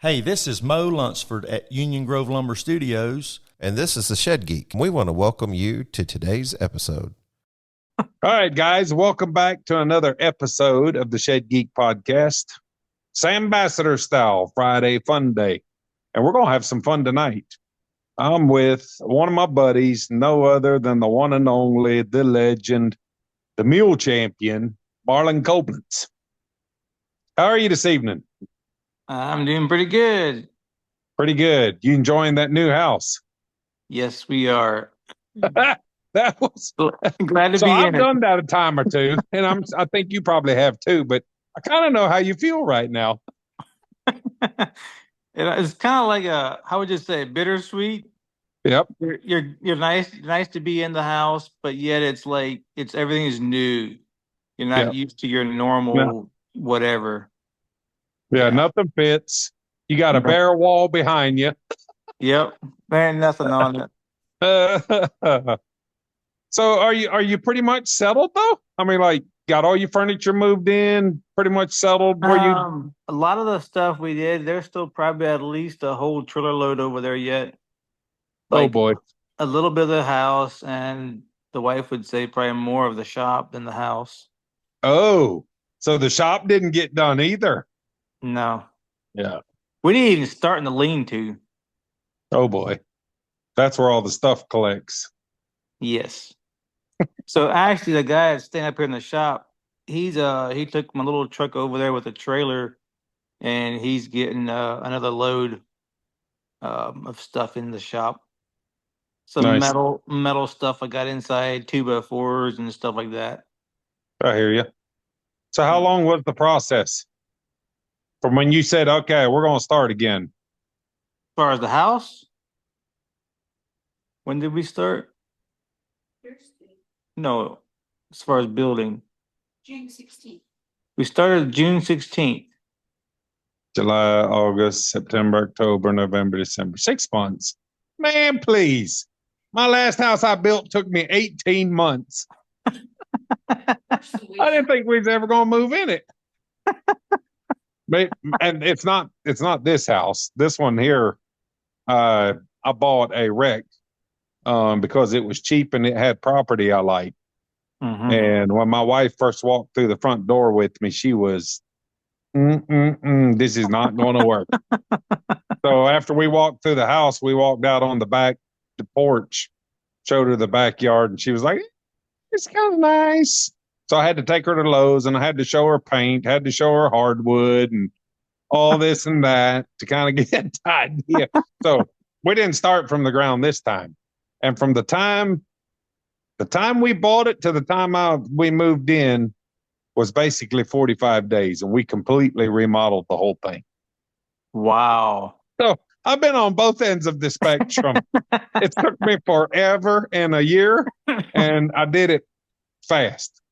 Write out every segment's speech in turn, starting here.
Hey, this is Mo Lunsford at Union Grove Lumber Studios. And this is the Shed Geek. We want to welcome you to today's episode. All right, guys, welcome back to another episode of the Shed Geek podcast. Sam Ambassador style Friday fun day. And we're going to have some fun tonight. I'm with one of my buddies, no other than the one and only, the legend, the mule champion, Marlin Coblentz. How are you this evening? I'm doing pretty good. Pretty good. You enjoying that new house? Yes, we are. That was glad to so be I've in it. done that a time or two, and I think you probably have too, but I kind of know how you feel right now. It's kind of like how would you say, bittersweet? Yep. You're nice to be in the house, but yet it's like everything is new. You're not used to your normal whatever. Yeah, nothing fits. You got a bare wall behind you. Yep. There ain't nothing on it. So are you pretty much settled though? I mean, like, got all your furniture moved in, pretty much settled where you A lot of the stuff we did, there's still probably at least a whole trailer load over there yet. Oh boy. A little bit of the house, and the wife would say probably more of the shop than the house. Oh, so the shop didn't get done either. No. Yeah. We didn't even start in the lean-to. Oh boy. That's where all the stuff collects. Yes. So actually the guy that's staying up here in the shop, he took my little truck over there with a trailer, and he's getting another load of stuff in the shop. Some Nice. metal stuff I got inside, 2x4s and stuff like that. I hear you. So how long was the process from when you said, okay, we're going to start again? As far as the house, when did we start? No, as far as building. June 16th. We started June 16th. July, August, September, October, November, December. 6 months. Man, please. My last house I built took me 18 months. I didn't think we was ever going to move in it. And it's not this house. This one here, I bought a wreck because it was cheap and it had property I liked. Mm-hmm. And when my wife first walked through the front door with me, she was, this is not going to work. So after we walked through the house, we walked out on the back porch, showed her the backyard, and she was like, it's kind of nice. So I had to take her to Lowe's, and I had to show her paint, had to show her hardwood and all this and that to kind of get the idea. So we didn't start from the ground this time. And from the time we bought it to the time we moved in was basically 45 days, and we completely remodeled the whole thing. Wow. So I've been on both ends of the spectrum. It took me forever and a year, and I did it fast.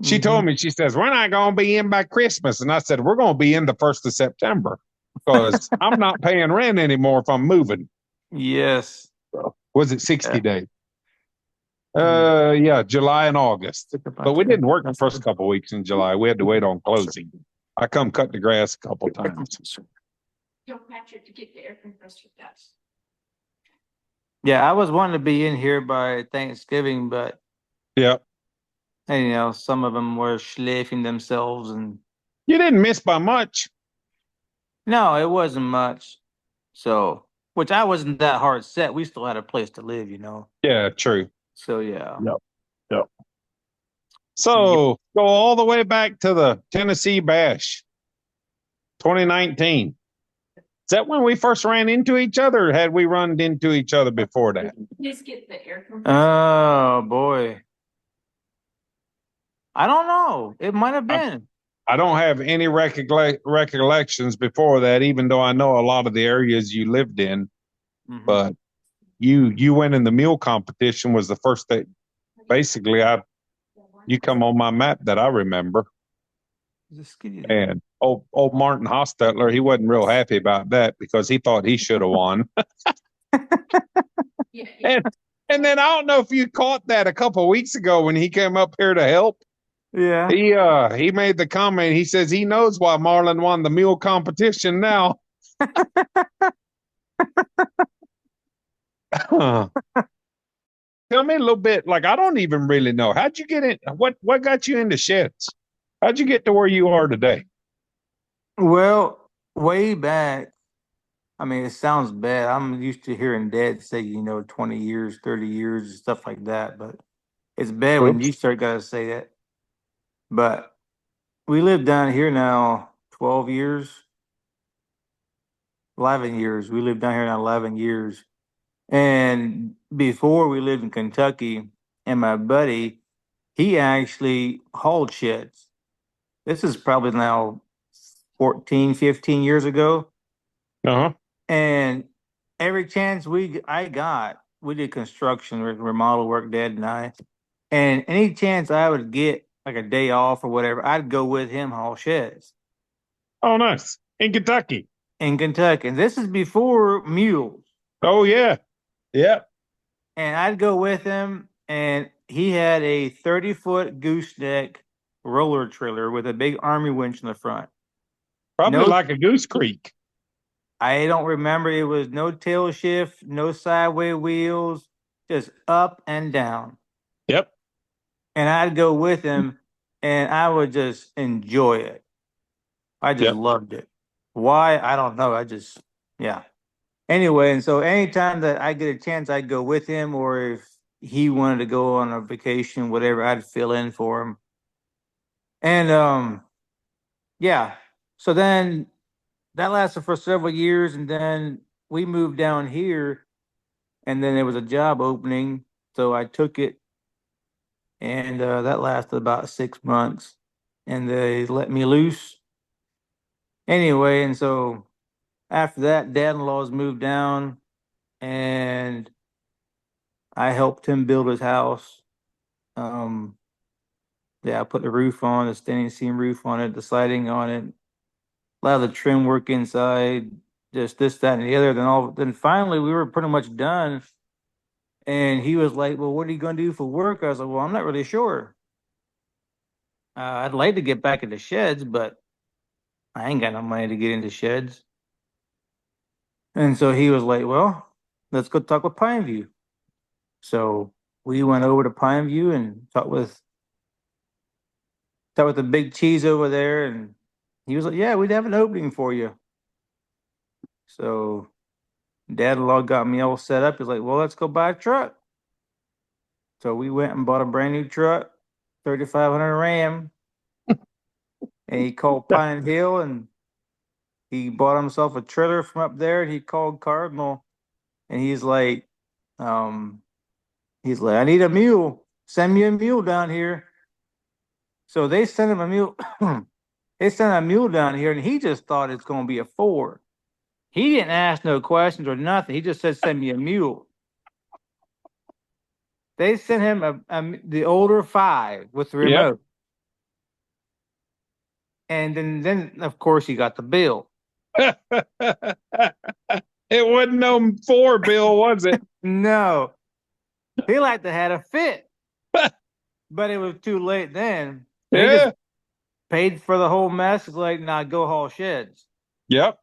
She told me, she says, we're not going to be in by Christmas. And I said, we're going to be in the 1st of September because I'm not paying rent anymore if I'm moving. Yes. So, was it 60 days? Yeah, July and August. But we didn't work the first couple of weeks in July. We had to wait on closing. I come cut the grass a couple of times. Don't match it to get the air compressor dust. Yeah, I was wanting to be in here by Thanksgiving, but Yeah. and, some of them were schleifing themselves, and You didn't miss by much. no, it wasn't much. So, which I wasn't that hard set. We still had a place to live, Yeah, true. So yeah. Yep. So go all the way back to the Tennessee Bash, 2019. Is that when we first ran into each other, or had we run into each other before that? Just get the air compressor. Oh boy. I don't know. It might have been. I don't have any recollections before that, even though I know a lot of the areas you lived in. Mhm. But you went in the mule competition was the first that basically you come on my map that I remember. And old Martin Hostetler, he wasn't real happy about that because he thought he should have won. Yeah. And then I don't know if you caught that a couple of weeks ago when he came up here to help. Yeah. He made the comment. He says he knows why Marlin won the mule competition now. Tell me a little bit. Like, I don't even really know. How'd you get in? What got you into sheds? How'd you get to where you are today? Well, way back, I mean, it sounds bad. I'm used to hearing dad say, 20 years, 30 years, and stuff like that. But it's bad when you Oops. start gotta say that. But we live down here now 12 years, 11 years. We live down here now 11 years. And before we lived in Kentucky, and my buddy, he actually hauled sheds. This is probably now 14, 15 years ago. Uh-huh. And every chance I got, we did construction remodel work, Dad and I. And any chance I would get like a day off or whatever, I'd go with him haul sheds Oh, nice. In Kentucky. in Kentucky. And this is before mules. Oh, yeah. Yeah. And I'd go with him, and he had a 30-foot gooseneck roller trailer with a big army winch in the front. Probably No, like a Goose Creek. I don't remember. It was no tail shift, no sideways wheels, just up and down. Yep. And I'd go with him, and I would just enjoy it. I just Yep. loved it. Why? I don't know. Yeah. Anyway, and so anytime that I get a chance, I'd go with him, or if he wanted to go on a vacation, whatever, I'd fill in for him. And yeah. So then that lasted for several years, and then we moved down here, and then there was a job opening, so I took it, and that lasted about 6 months, and they let me loose. Anyway, and so after that, dad-in-law's moved down, and I helped him build his house. Um, yeah, I put the roof on, the standing seam roof on it, the siding on it, a lot of the trim work inside, just this, that, and the other. Then finally we were pretty much done. And he was like, "Well, what are you gonna do for work?" I was like, "Well, I'm not really sure. I'd like to get back into sheds, but I ain't got no money to get into sheds." And so he was like, "Well, let's go talk with Pineview." So we went over to Pineview and talked with the big cheese over there, and he was like, "Yeah, we'd have an opening for you." So dad-in-law got me all set up. He's like, "Well, let's go buy a truck." So we went and bought a brand new truck, 3500 Ram, and he called Pine Hill, and he bought himself a trailer from up there. And he called Cardinal, and um, he's like, "I need a mule. Send me a mule down here." So they sent him a mule. They sent a mule down here, and he just thought it's going to be a Ford. He didn't ask no questions or nothing. He just said, "Send me a mule." They sent him the older 5 with the Yep. remote. And then of course he got the bill. It wasn't no 4 bill, was it? No, he liked to had a fit, but it was too late then. He Yeah. just paid for the whole mess. He's like, "Nah, go haul sheds." Yep.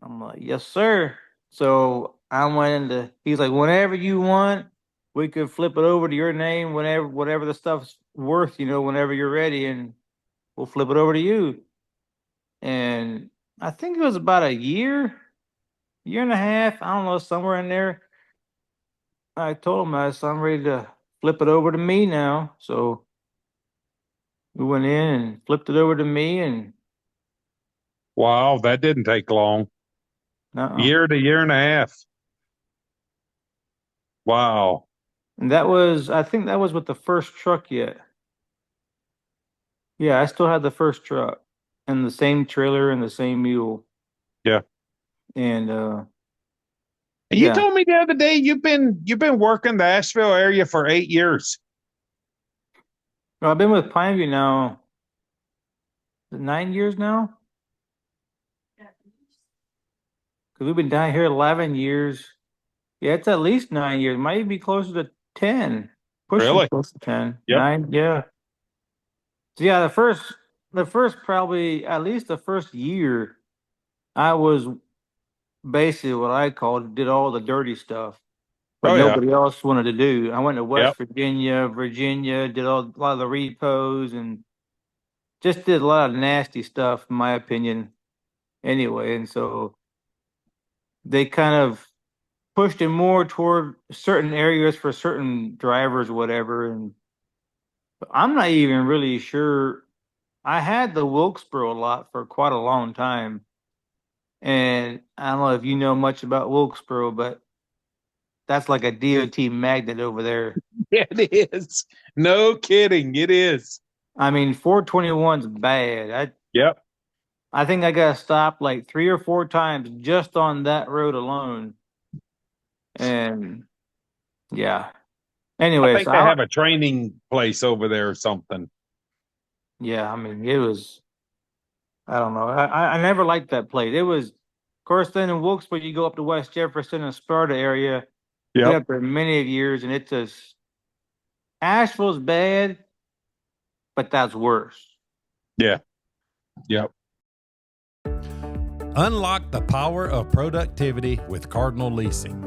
I'm like, "Yes, sir." So I went into. He's like, "Whenever you want, we could flip it over to your name. Whatever the stuff's worth, whenever you're ready, and we'll flip it over to you." And I think it was about a year and a half. I don't know, somewhere in there. I told him I'm ready to flip it over to me now. So we went in and flipped it over to me, and Wow, that didn't take long. uh-uh. Year to year and a half. Wow. And I think that was with the first truck yet. Yeah, I still had the first truck and the same trailer and the same mule. Yeah. And You yeah, told me the other day you've been working the Asheville area for 8 years. well, I've been with Pineview now 9 years now. Because we've been down here 11 years. Yeah, it's at least 9 years. Might be closer to 10. Pushing Really? close to 10. Yep. 9, yeah. So yeah, the first probably at least the first year, I was basically what I called did all the dirty stuff, what Oh, yeah. nobody else wanted to do. I went to West Yep. Virginia, did a lot of the repos and just did a lot of nasty stuff, in my opinion, anyway. And so they kind of pushed it more toward certain areas for certain drivers, whatever. And I'm not even really sure. I had the Wilkesboro lot for quite a long time. And I don't know if you know much about Wilkesboro, but that's like a DOT magnet over there. Yeah, it is. No kidding. It is. I mean, 421's bad. Yep. I think I got stopped like 3 or 4 times just on that road alone. And yeah. I Anyways, think they have a training place over there or something. yeah, I mean, it was, I don't know. I never liked that place. It was, of course, then in Wilkesboro, you go up to West Jefferson and Sparta area. Been Yep. up there many of years, and it's just, Asheville's bad, but that's worse. Yeah. Yep. Unlock the power of productivity with Cardinal Leasing.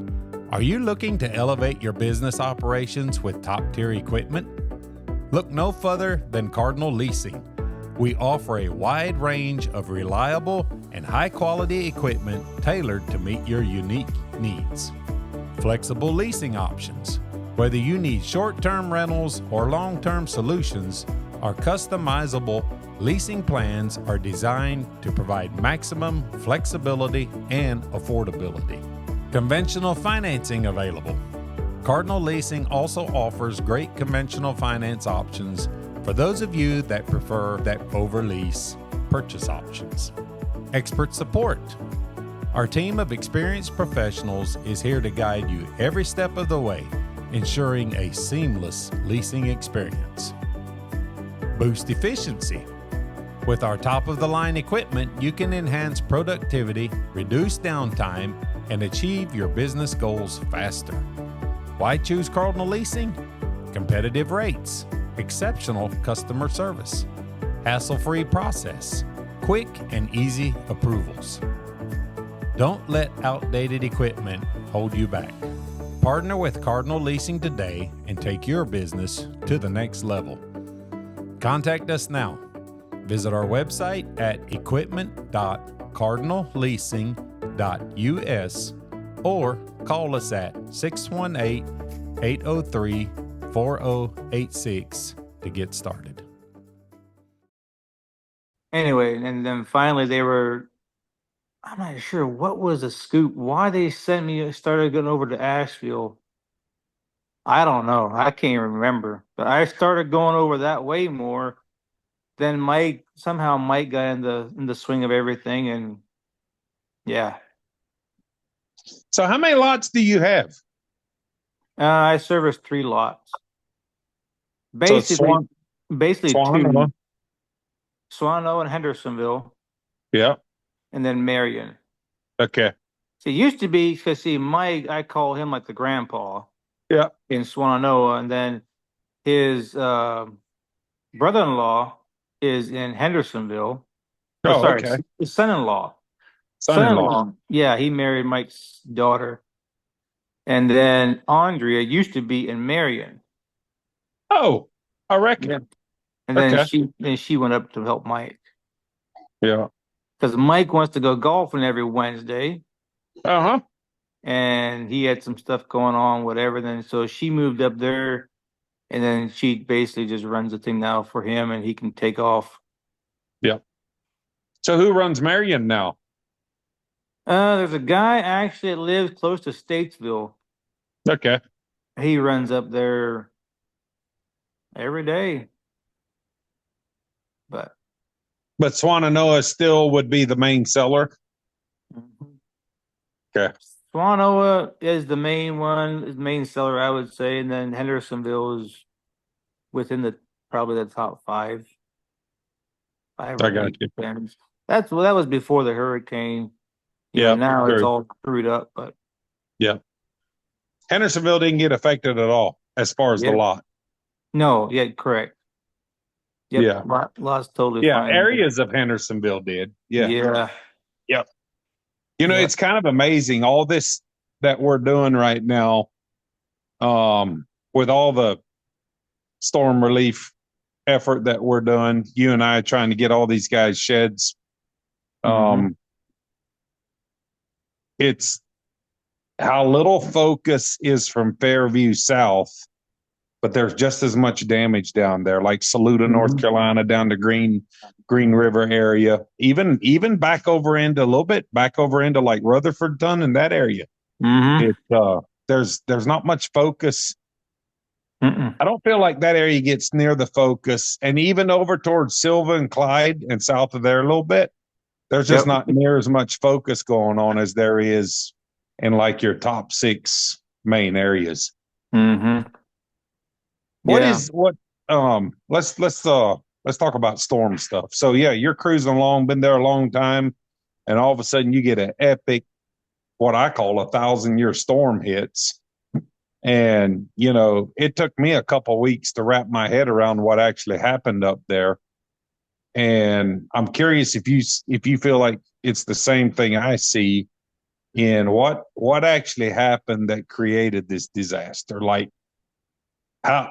Are you looking to elevate your business operations with top-tier equipment? Look no further than Cardinal Leasing. We offer a wide range of reliable and high-quality equipment tailored to meet your unique needs. Flexible leasing options. Whether you need short-term rentals or long-term solutions, our customizable leasing plans are designed to provide maximum flexibility and affordability. Conventional financing available. Cardinal Leasing also offers great conventional finance options for those of you that prefer that over-lease purchase options. Expert support. Our team of experienced professionals is here to guide you every step of the way, ensuring a seamless leasing experience. Boost efficiency. With our top-of-the-line equipment, you can enhance productivity, reduce downtime, and achieve your business goals faster. Why choose Cardinal Leasing? Competitive rates, exceptional customer service, hassle-free process, quick and easy approvals. Don't let outdated equipment hold you back. Partner with Cardinal Leasing today and take your business to the next level. Contact us now. Visit our website at equipment.cardinalleasing.us or call us at 618-803-4086 to get started. Anyway, and then finally I'm not sure what was the scoop, why they started going over to Asheville. I don't know. I can't remember. But I started going over that way more. Then Mike got in the swing of everything, and yeah. So how many lots do you have? I serviced 3 lots. So it's Basically Swannanoa. 2. Swannanoa and Hendersonville, Yeah. and then Marion. Okay. So it used to be, because Mike, I call him like the grandpa. Yeah. In Swannanoa, and then his brother-in-law is in Hendersonville. Oh, sorry, okay. his son-in-law. Son-in-law. Yeah, he married Mike's daughter. And then Andrea used to be in Marion. Oh, I reckon. Yeah. And then Okay. she went up to help Mike. Yeah. Because Mike wants to go golfing every Wednesday. Uh-huh. And he had some stuff going on, whatever. Then so she moved up there, and then she basically just runs the thing now for him, and he can take off. Yeah. So who runs Marion now? There's a guy actually that lives close to Statesville. Okay. He runs up there every day. But Swannanoa still would be the main seller. Okay. Swannanoa is the main one, is main seller, I would say, and then Hendersonville is within probably the top 5. I got you. That was before the hurricane. Yeah. Now it's true. all screwed up, but Yeah. Hendersonville didn't get affected at all as far as the lot. no, yeah, correct. Yep, Yeah. lot's totally Yeah. fine. Areas of Hendersonville did. Yeah. Yeah. Yep. You know, Yeah. it's kind of amazing all this that we're doing right now, with all the storm relief effort that we're doing. You and I trying to get all these guys sheds. Mhm. It's how little focus is from Fairview South, but there's just as much damage down there, like Saluda, North Mhm. Carolina, down to Green River area, even back over into a little bit back over into like Rutherfordton and that area. Mhm. It there's not much focus. Mm-mm. I don't feel like that area gets near the focus, and even over towards Silva and Clyde and south of there a little bit, there's just Yep. not near as much focus going on as there is in like your top 6 main areas. Mhm. What Yeah. is what let's talk about storm stuff. So yeah, you're cruising along, been there a long time, and all of a sudden you get an epic, what I call 1,000-year storm hits. And you know, it took me a couple weeks to wrap my head around what actually happened up there. And I'm curious if you feel like it's the same thing I see in what actually happened that created this disaster. Like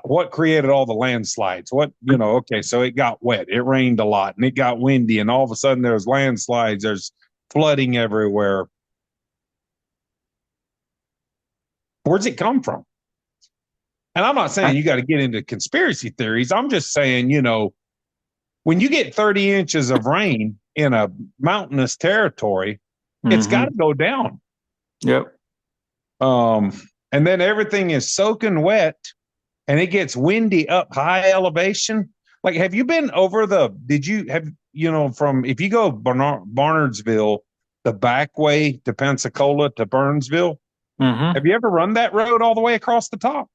what created all the landslides? What, you know, okay, so it got wet, it rained a lot, and it got windy, and all of a sudden there's landslides, there's flooding everywhere. Where's it come from? And I'm not saying you got to get into conspiracy theories. I'm just saying, you know, when you get 30 inches of rain in a mountainous territory, it's got Mhm. to go down. Yep. Um, and then everything is soaking wet and it gets windy up high elevation. Like, have you been over did you have, you know, from, if you go Barnardsville, the back way to Pensacola to Burnsville, Mhm. have you ever run that road all the way across the top?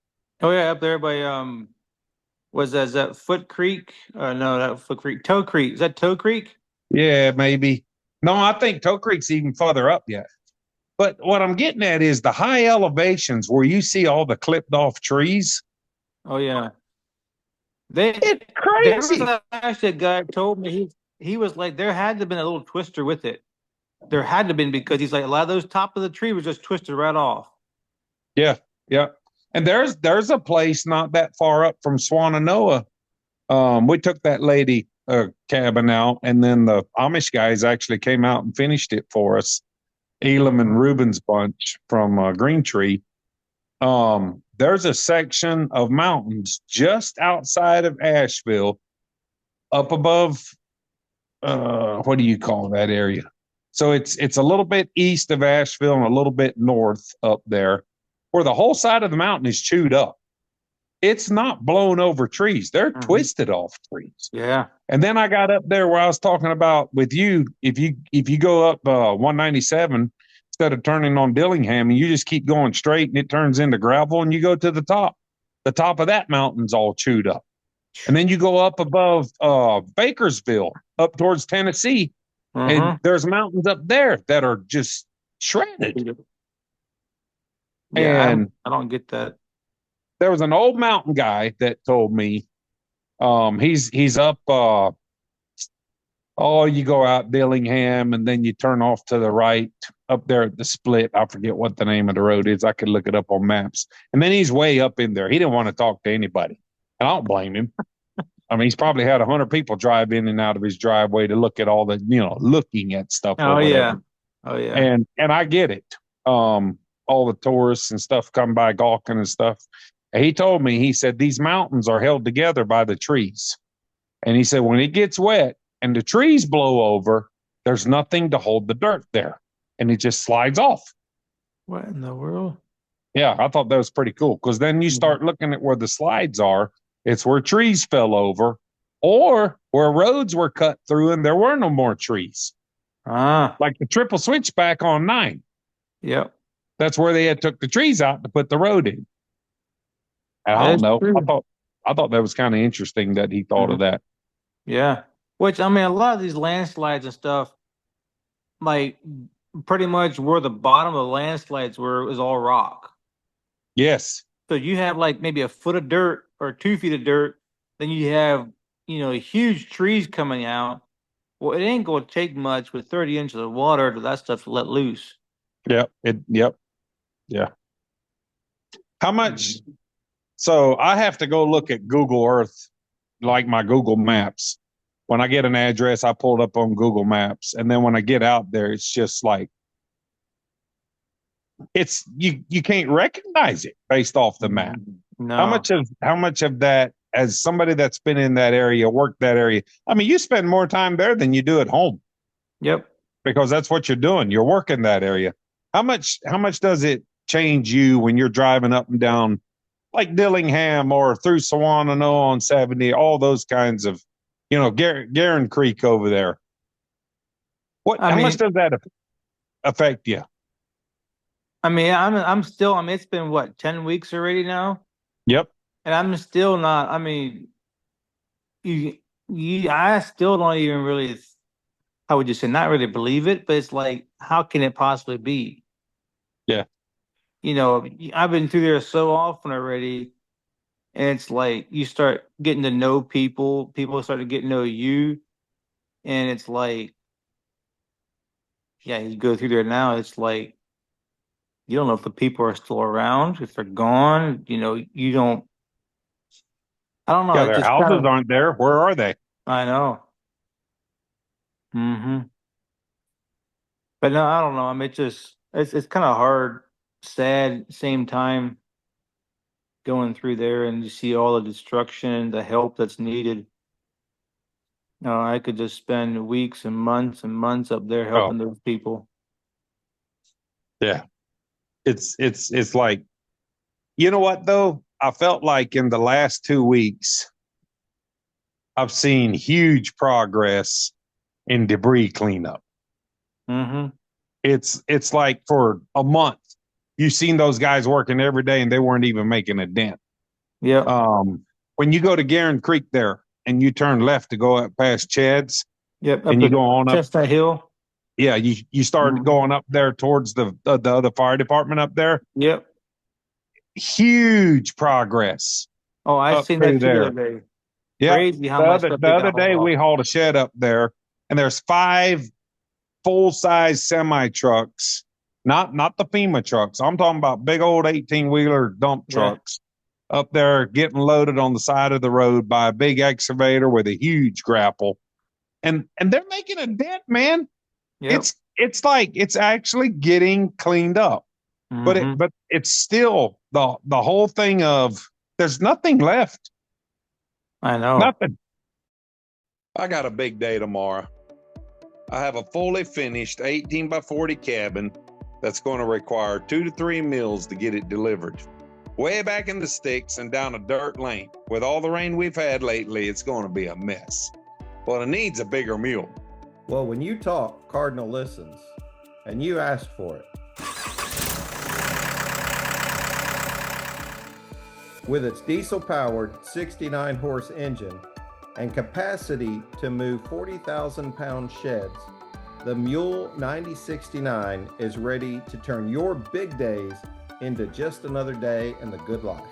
Oh yeah, up there by was that, is that Foot Creek? No, that Foot Creek. Toe Creek. Is that Toe Creek? Yeah, maybe. No, I think Toe Creek's even further up yet. But what I'm getting at is the high elevations where you see all the clipped off trees. Oh yeah. They It's there was crazy. actually a guy told me he was like there had to have been a little twister with it. There had to have been because he's like a lot of those top of the tree was just twisted right off. Yeah, yeah. And there's a place not that far up from Swananoa. We took that lady cabin out, and then the Amish guys actually came out and finished it for us. Elam and Ruben's bunch from Green Tree. There's a section of mountains just outside of Asheville, up above what do you call that area? So it's a little bit east of Asheville and a little bit north up there, where the whole side of the mountain is chewed up. It's not blown over trees; they're twisted off trees. Yeah. And then I got up there where I was talking about with you. If you go up 197 instead of turning on Dillingham, and you just keep going straight, and it turns into gravel, and you go to the top. The top of that mountain's all chewed up. And then you go up above Bakersville, up towards Tennessee, and Uh-huh. there's mountains up there that are just shredded. Yeah, And I don't get that. there was an old mountain guy that told me he's up you go out Dillingham and then you turn off to the right up there at the split. I forget what the name of the road is. I could look it up on maps. And then he's way up in there. He didn't want to talk to anybody. And I don't blame him. I mean, he's probably had 100 people drive in and out of his driveway to look at all the, you know, looking at stuff or Oh whatever. yeah. Oh yeah. And I get it. All the tourists and stuff come by gawking and stuff. And he told me, he said, these mountains are held together by the trees. And he said, when it gets wet and the trees blow over, there's nothing to hold the dirt there. And it just slides off. What in the world? Yeah, I thought that was pretty cool because then you start looking at where the slides are. It's where trees fell over or where roads were cut through and there were no more trees. Ah, Like the triple switchback on 9. yep. That's where they had took the trees out to put the road in. And I don't That's know. true. I thought that was kind of interesting that he thought of that. Yeah. Which I mean, a lot of these landslides and stuff, like pretty much where the bottom of the landslides were is all rock. Yes. So you have like maybe a foot of dirt or 2 feet of dirt, then you have huge trees coming out, Well, it ain't gonna take much with 30 inches of water to that stuff to let loose. Yep. Yep. Yeah. How much? So I have to go look at Google Earth, like my Google Maps. When I get an address, I pull it up on Google Maps, and then when I get out there, it's just like it's you can't recognize it based off the map. No. How much of that, as somebody that's been in that area, worked that area? I mean, you spend more time there than you do at home. Yep. Because that's what you're doing. You're working that area. How much does it change you when you're driving up and down like Dillingham or through Sawanano on 70, all those kinds of, Garin Creek over there? How much does that affect you? I mean, I'm still. I mean, it's been what 10 weeks already now. Yep. And I'm still not. I mean, I still don't even really. How would you say? Not really believe it, but it's like, how can it possibly be? Yeah. I've been through there so often already, and it's like you start getting to know people. People start to get to know you, and it's like, yeah, you go through there now. It's like you don't know if the people are still around, if they're gone. You don't. I don't know. Yeah, It their just houses aren't there. Where are they? I know. Mm-hmm. But no, I don't know. I mean, it's kind of hard, sad, same time going through there, and you see all the destruction, the help that's needed. No, I could just spend weeks and months up there Oh, helping those people. yeah. It's like, you know what though? I felt like in the last 2 weeks, I've seen huge progress in debris cleanup. Mm-hmm. It's like for a month, you've seen those guys working every day and they weren't even making a dent. Yep. When you go to Garin Creek there and you turn left to go up past Chad's Yep. Up and you the go on up, Chestnut Hill. yeah, you start going up there towards the other fire department up there. Yep. Huge progress Oh, I up seen through that too the there. other day. Yep. Crazy how The much other stuff the they other got day hauled we off. hauled a shed up there, and there's 5 full-size semi trucks, not the FEMA trucks. I'm talking about big old 18-wheeler dump Yeah. trucks up there getting loaded on the side of the road by a big excavator with a huge grapple. And they're making a dent, man. Yep. It's like it's actually getting cleaned up. Mm-hmm. But it's still the whole thing of there's nothing left. I know. Nothing. I got a big day tomorrow. I have a fully finished 18 by 40 cabin that's going to require 2 to 3 mules to get it delivered. Way back in the sticks and down a dirt lane. With all the rain we've had lately, it's going to be a mess. Well, it needs a bigger mule. Well, when you talk, Cardinal listens, and you asked for it. With its diesel-powered 69-horse engine and capacity to move 40,000-pound sheds, the Mule 9069 is ready to turn your big days into just another day in the good life.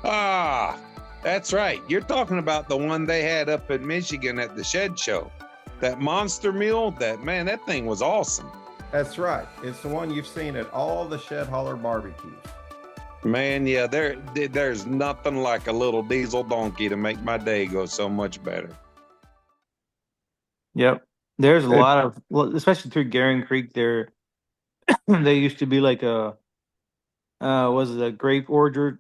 Ah, that's right. You're talking about the one they had up in Michigan at the shed show. That monster mule, that thing was awesome. That's right. It's the one you've seen at all the Shed Holler barbecues. Man, yeah, there's nothing like a little diesel donkey to make my day go so much better. Yep. There's a lot of, well, especially through Garin Creek there, there used to be like was it a grape orchard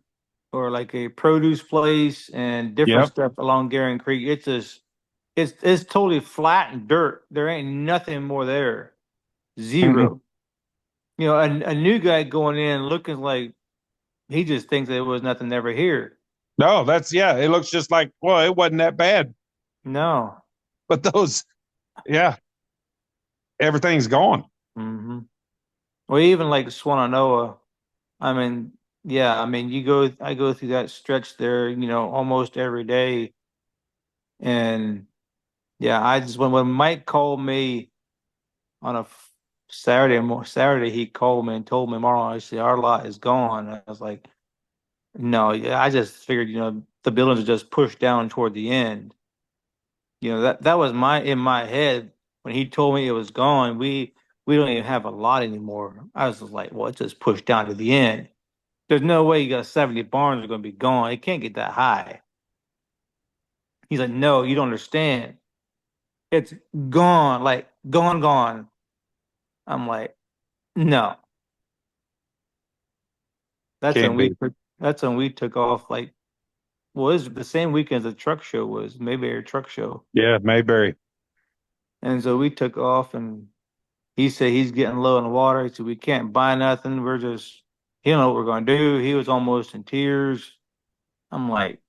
or like a produce place and different Yep. stuff along Garin Creek. It's just, it's totally flat and dirt. There ain't nothing more there. Zero. A new guy going in looking like he just thinks there was nothing ever here. No, it looks just like, well, it wasn't that bad. No. But those, yeah, everything's gone. Mm-hmm. Well, even like Swananoa, I mean, yeah, I mean, I go through that stretch there, almost every day. And yeah, when Mike called me on a Saturday, he called me and told me, Marlon, actually, our lot is gone. I was like, no, yeah, I just figured, the buildings are just pushed down toward the end. You know, that was in my head when he told me it was gone. We don't even have a lot anymore. I was just like, well, it's just pushed down to the end. There's no way you got 70 barns are going to be gone. It can't get that high. He's like, no, you don't understand. It's gone, like gone, gone. I'm like, no. That's when Can't be. we took off. Like, well, it's the same weekend as the truck show was, Mayberry Truck Show, Yeah, Mayberry. and so we took off. And he said he's getting low on the water. He said we can't buy nothing. He don't know what we're going to do. He was almost in tears. I'm like,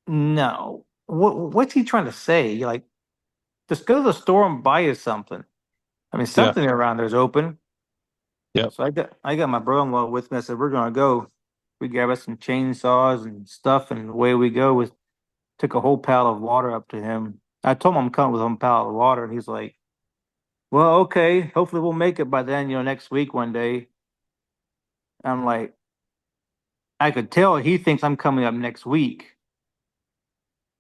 no. What's he trying to say? Like, just go to the store and buy you something. I mean, Yeah. something around there's open. Yep. So I got my brother-in-law with me. I said we're gonna go. We grabbed us some chainsaws and stuff, and away we go. With Took a whole pail of water up to him. I told him I'm coming with a pail of water, and he's like, "Well, okay. Hopefully we'll make it by then. You know, next week one day." I'm like, I could tell he thinks I'm coming up next week.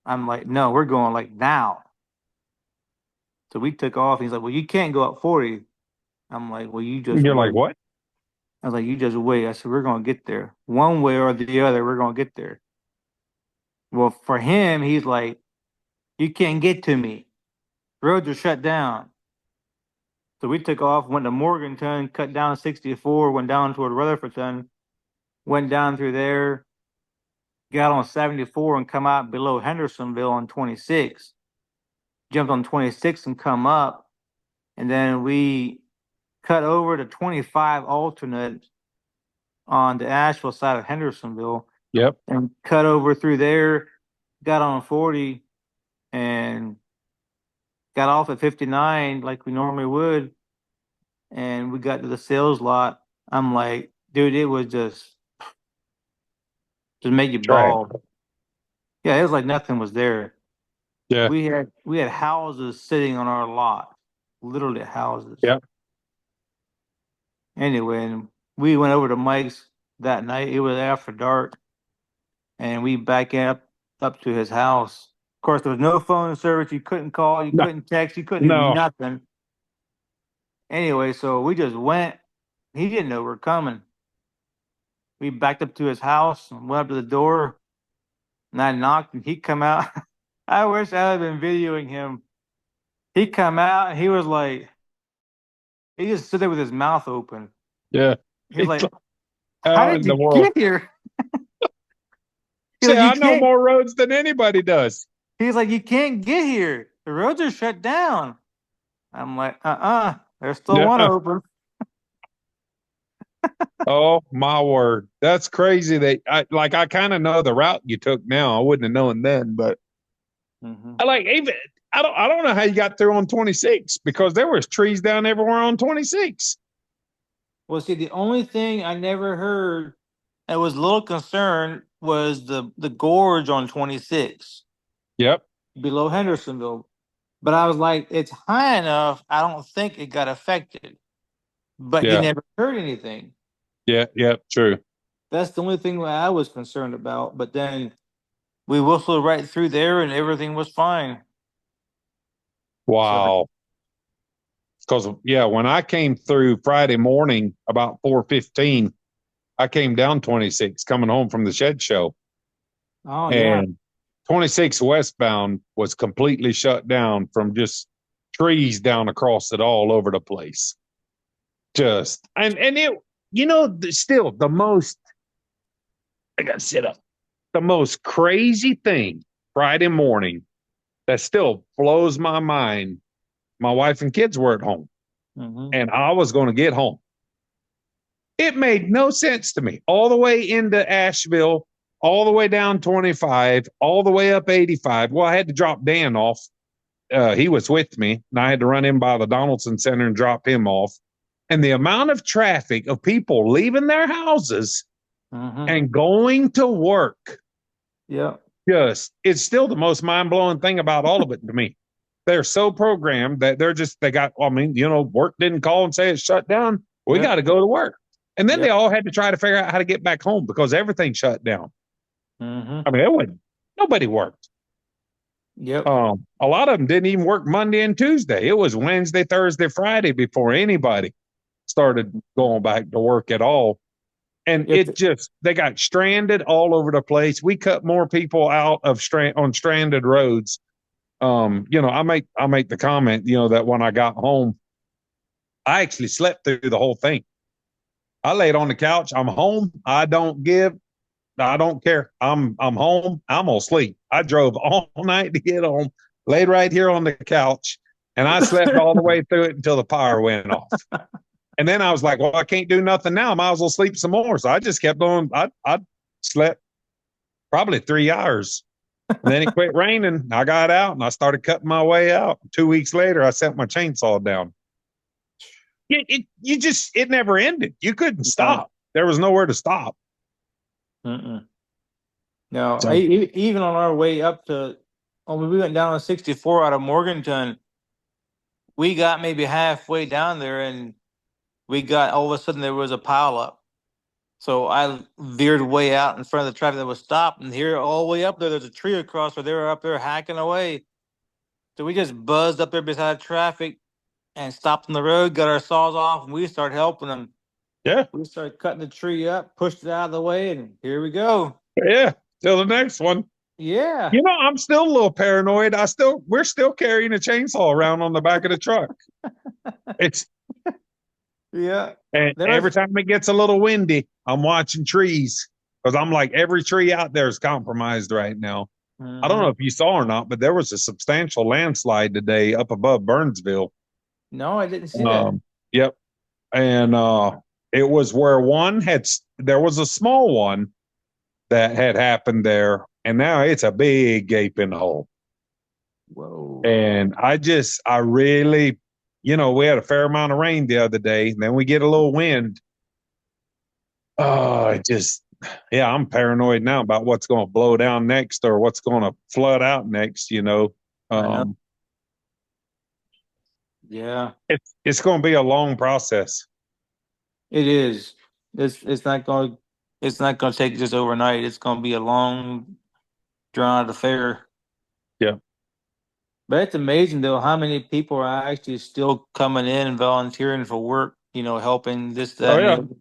I'm like, no, we're going like now. So we took off. He's like, well, you can't go up 40. I'm like, well, you just You're wait. like, what? I was like, you just wait. I said, we're going to get there. One way or the other, we're going to get there. Well, for him, he's like, you can't get to me. Roads are shut down. So we took off, went to Morganton, cut down 64, went down toward Rutherfordton, went down through there, got on 74 and come out below Hendersonville on 26. Jumped on 26 and come up. And then we cut over to 25 alternate on the Asheville side of Hendersonville. Yep. And cut over through there, got on 40 and got off at 59 like we normally would. And we got to the sales lot. I'm like, dude, it was just make you Trash. bawl. Yeah, it was like nothing was there. Yeah. We had houses sitting on our lot, literally houses. Yep. Anyway, and we went over to Mike's that night. It was after dark, and we back up to his house. Of course, there was no phone service. You couldn't call. You No. couldn't text. You couldn't do No. nothing. Anyway, so we just went. He didn't know we were coming. We backed up to his house and went up to the door. And I knocked, and he come out. I wish I had been videoing him. He come out, and he was like, he just stood there with his mouth open. Yeah. He's like, How how in did the you world? get here? He's See, like, I you know can't. more roads than anybody does. He's like, you can't get here. The roads are shut down. I'm like, there's still one Yeah. open. Oh my word. That's crazy. I kind of know the route you took now. I wouldn't have known then, but Mm-hmm. I don't know how you got through on 26 because there was trees down everywhere on 26. Well, see, the only thing I never heard that was a little concerned was the gorge on 26 Yep. below Hendersonville. But I was like, it's high enough. I don't think it got affected. But you Yeah. never heard anything. Yeah. Yep. True. That's the only thing that I was concerned about. But then we whistled right through there and everything was fine. Wow. Because when I came through Friday morning about 4:15, I came down 26 coming home from the shed show. Oh, yeah. And 26 westbound was completely shut down from just trees down across it all over the place. Just and it, still the most, I gotta sit up. The most crazy thing Friday morning that still blows my mind. My wife and kids were at home, and I was going to get home. It made no sense to me. All the way into Asheville, all the way down 25, all the way up 85. Well, I had to drop Dan off. He was with me, and I had to run in by the Donaldson Center and drop him off. And the amount of traffic of people leaving their houses and going to work. Yeah. Yes, it's still the most mind-blowing thing about all of it to me. They're so programmed that work didn't call and say it's shut down. We got to go to work. And then they all had to try to figure out how to get back home because everything shut down. I mean, nobody worked. Yep. A lot of them didn't even work Monday and Tuesday. It was Wednesday, Thursday, Friday before anybody started going back to work at all. And Yep. they got stranded all over the place. We cut more people out of on stranded roads. I make the comment, that when I got home, I actually slept through the whole thing. I laid on the couch. I'm home. I don't care. I'm home. I'm gonna sleep. I drove all night to get home, laid right here on the couch, and I slept all the way through it until the power went off. And then I was like, well, I can't do nothing now. I might as well sleep some more. So I just kept on. I slept probably 3 hours. And then it quit raining. I got out and I started cutting my way out. 2 weeks later, I set my chainsaw down. It never ended. You couldn't stop. There was nowhere to stop. Mm-mm. No, So, even on our way up to, when we went down on 64 out of Morganton, we got maybe halfway down there and we got, all of a sudden there was a pile up. So I veered way out in front of the traffic that was stopped, and here all the way up there's a tree across where they were up there hacking away. So we just buzzed up there beside traffic and stopped on the road, got our saws off, and we started helping them. yeah. We started cutting the tree up, pushed it out of the way, and here we go. Yeah. Till the next one. Yeah. I'm still a little paranoid. We're still carrying a chainsaw around on the back of the truck. Yeah. And every time it gets a little windy, I'm watching trees because I'm like, every tree out there is compromised right now. Mm-hmm. I don't know if you saw or not, but there was a substantial landslide today up above Burnsville. No, I didn't see that. Yep. And it was where there was a small one that had happened there, and now it's a big gaping hole. Whoa. And I really, we had a fair amount of rain the other day, and then we get a little wind. Oh, I'm paranoid now about what's going to blow down next or what's going to flood out next, Yeah. It's going to be a long process. It is. It's not going to take just overnight. It's going to be a long, drawn out affair. Yeah. But it's amazing though how many people are actually still coming in and volunteering for work. Helping this, that. Oh yeah. And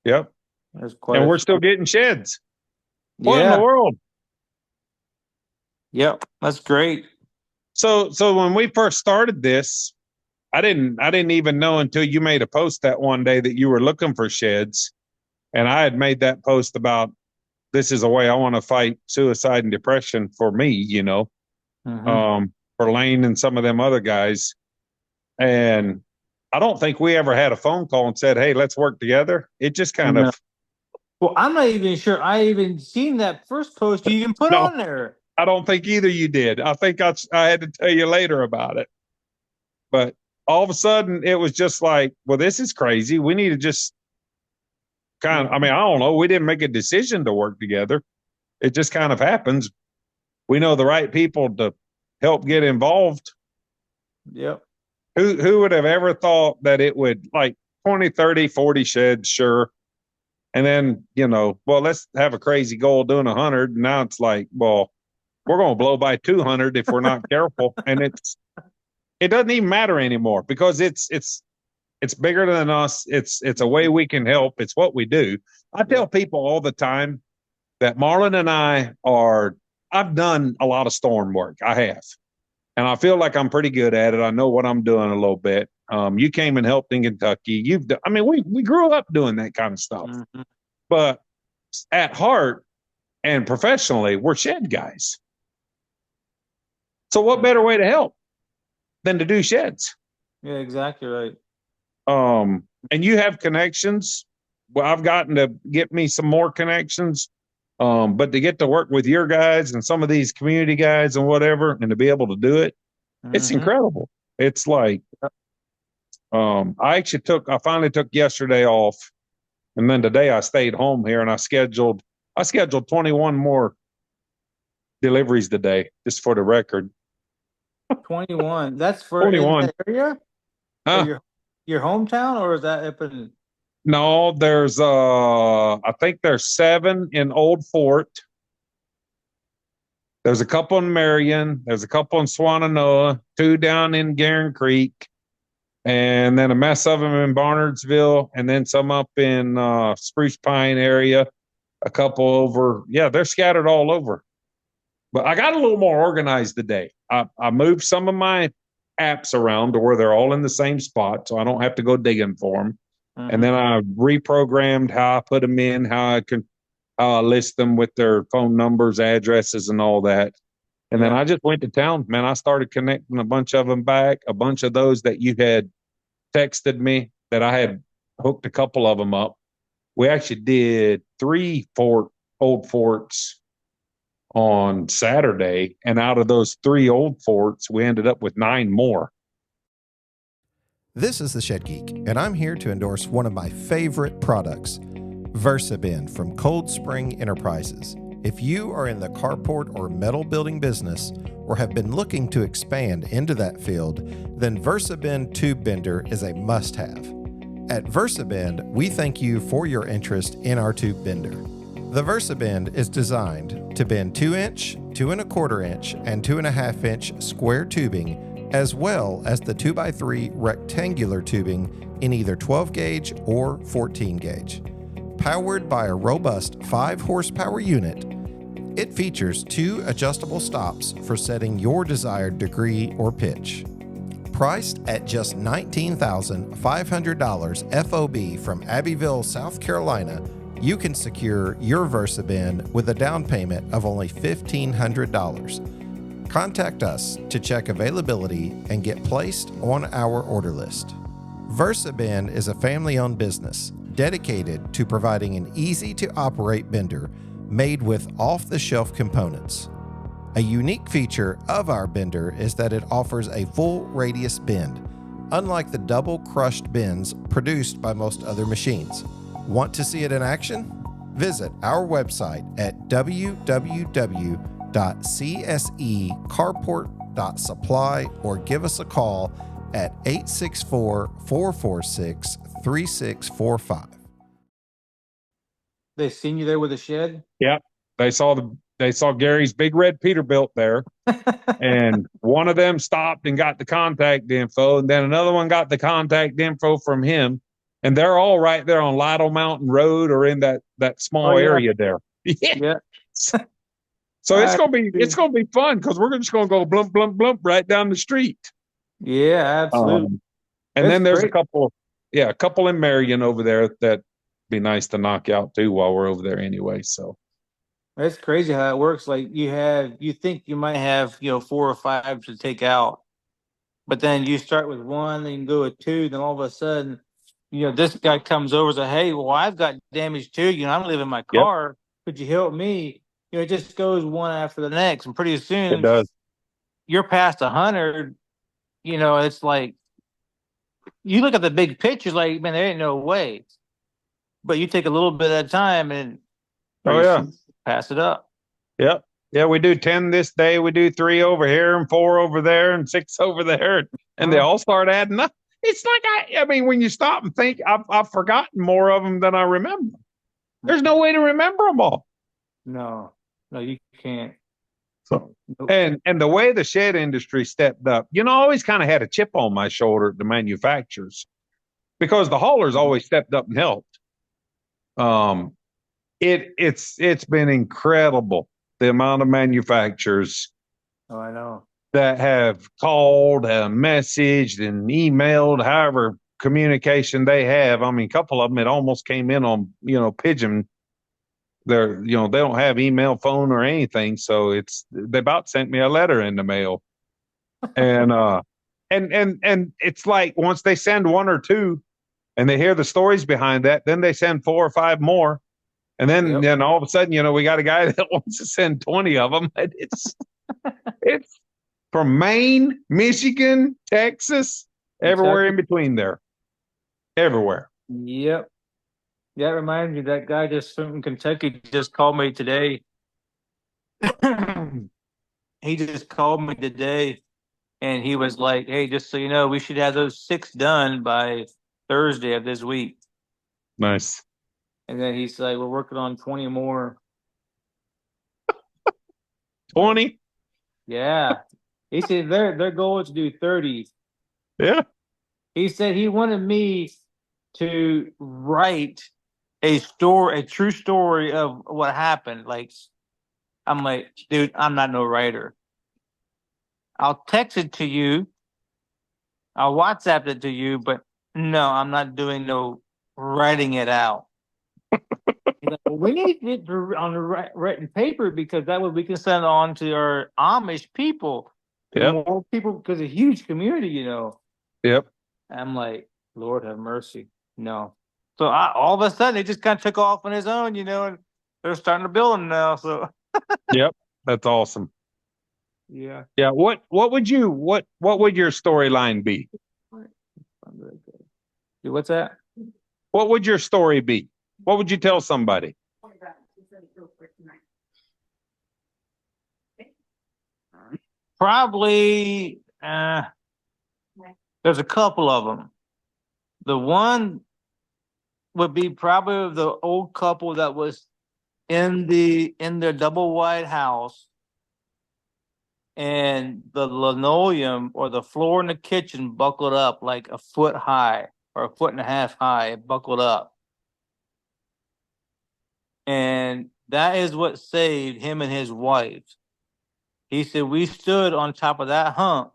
Yep. And we're still getting sheds. What in the world? Yep, that's great. So when we first started this, I didn't even know until you made a post that one day that you were looking for sheds. And I had made that post about this is a way I want to fight suicide and depression for me, for Lane and some of them other guys. And I don't think we ever had a phone call and said, hey, let's work together. It just kind of. Well, I'm not even sure I even seen that first post you even put on there. I don't think either you did. I think I had to tell you later about it. But all of a sudden, it was just like, well, this is crazy. We need to just I don't know. We didn't make a decision to work together. It just kind of happens. We know the right people to help get involved. Yep. Who would have ever thought that it would, like, 20, 30, 40 sheds, sure. And then, let's have a crazy goal doing 100. And now it's like, well, we're going to blow by 200 if we're not careful. And it doesn't even matter anymore because it's bigger than us. It's a way we can help. It's what we do. I tell people all the time that Marlin and I I've done a lot of storm work. I have. And I feel like I'm pretty good at it. I know what I'm doing a little bit. You came and helped in Kentucky. We grew up doing that kind of stuff. Mm-hmm. But at heart and professionally, we're shed guys. So what better way to help than to do sheds? Yeah, exactly right. And you have connections. Well, I've gotten to get me some more connections. But to get to work with your guys and some of these community guys and whatever, and to be able to do it, it's incredible. It's like, I finally took yesterday off, and then today I stayed home here and I scheduled 21 more deliveries today, just for the record. 21. That's for 21 in that area? Your hometown, or is that up in? No, there's I think there's 7 in Old Fort. There's a couple in Marion. There's a couple in Swannanoa, 2 down in Guerin Creek, and then a mess of them in Barnardsville, and then some up in Spruce Pine area. A couple over. Yeah, they're scattered all over. But I got a little more organized today. I moved some of my apps around to where they're all in the same spot, so I don't have to go digging for them. Mhm. And then I reprogrammed how I put them in, how I list them with their phone numbers, addresses, and all that. And then Yeah. I just went to town, man. I started connecting a bunch of them back, a bunch of those that you had texted me that I had hooked a couple of them up. We actually did 3 old forts on Saturday, and out of those 3 old forts, we ended up with 9 more. This is the Shed Geek, and I'm here to endorse one of my favorite products, VersaBend from Cold Spring Enterprises. If you are in the carport or metal building business or have been looking to expand into that field, then VersaBend Tube Bender is a must-have. At VersaBend, we thank you for your interest in our tube bender. The VersaBend is designed to bend 2-inch, 2 1/4 inch, and 2 1/2 inch square tubing, as well as the 2x3 rectangular tubing in either 12 gauge or 14 gauge. Powered by a robust 5 horsepower unit, it features 2 adjustable stops for setting your desired degree or pitch. Priced at just $19,500 FOB from Abbeville, South Carolina, you can secure your VersaBend with a down payment of only $1,500. Contact us to check availability and get placed on our order list. VersaBend is a family-owned business dedicated to providing an easy-to-operate bender made with off-the-shelf components. A unique feature of our bender is that it offers a full radius bend, unlike the double crushed bends produced by most other machines. Want to see it in action? Visit our website at www.csecarport.supply or give us a call at 864-446-3645. They seen you there with a shed? Yep. They saw Gary's big red Peterbilt there, and one of them stopped and got the contact info, and then another one got the contact info from him, and they're all right there on Lytle Mountain Road or in that small area there. Yeah. So it's gonna be fun because we're just gonna go blump blump blump right down the street. Yeah, absolutely. And That's then there's great. a couple in Marion over there that be nice to knock out too while we're over there anyway. So That's crazy how it works. Like you think you might have, 4 or 5 to take out, but then you start with 1, then you can go with 2, then all of a sudden, this guy comes over and says, "Hey, well, I've got damage too. I'm leaving my Yep. car. Could you help me?" It just goes one after the next, and pretty it soon does. you're past 100. It's like you look at the big picture, like, man, there ain't no way. But you take a little bit at a time and Oh yeah. pass it up. Yep. Yeah, we do 10 this day. We do 3 over here and 4 over there and 6 over there. And they all start adding up. It's like, I mean, when you stop and think, I've forgotten more of them than I remember. There's no way to remember them all. No, you can't. So, and the way the shed industry stepped up, I always kind of had a chip on my shoulder at the manufacturers because the haulers always stepped up and helped. It's been incredible the amount of manufacturers Oh, I know. that have called, messaged, and emailed, however communication they have. I mean, a couple of them, it almost came in on, Pigeon. They don't have email, phone, or anything. So they about sent me a letter in the mail. And, and it's like once they send 1 or 2 and they hear the stories behind that, then they send 4 or 5 more. And then all of a sudden, we got a guy that wants to send 20 of them. And it's from Maine, Michigan, Texas, everywhere in between there. Everywhere. Yep. That reminds me, that guy just from Kentucky just called me today. He just called me today and he was like, "Hey, just so you know, we should have those 6 done by Thursday of this week." Nice. And then he's like, "We're working on 20 more." 20? Yeah. He said their goal is to do 30. Yeah. He said he wanted me to write a story, a true story of what happened. Like, I'm like, dude, I'm not no writer. I'll text it to you. I'll WhatsApp it to you, but no, I'm not doing no writing it out. He's like, well, we need it on the written paper because that way we can send it on to our Amish people. Yep. More people, because a huge community, Yep. I'm like, Lord have mercy. No. So all of a sudden, it just kind of took off on his own, and they're starting to build them now. So Yep. That's awesome. yeah. Yeah. What would your storyline be? Dude, what's that? What would your story be? What would you tell somebody? Probably there's a couple of them. The one would be probably the old couple that was in their double wide house, and the linoleum or the floor in the kitchen buckled up like a foot high or a foot and a half high. It buckled up. And that is what saved him and his wife. He said, we stood on top of that hump,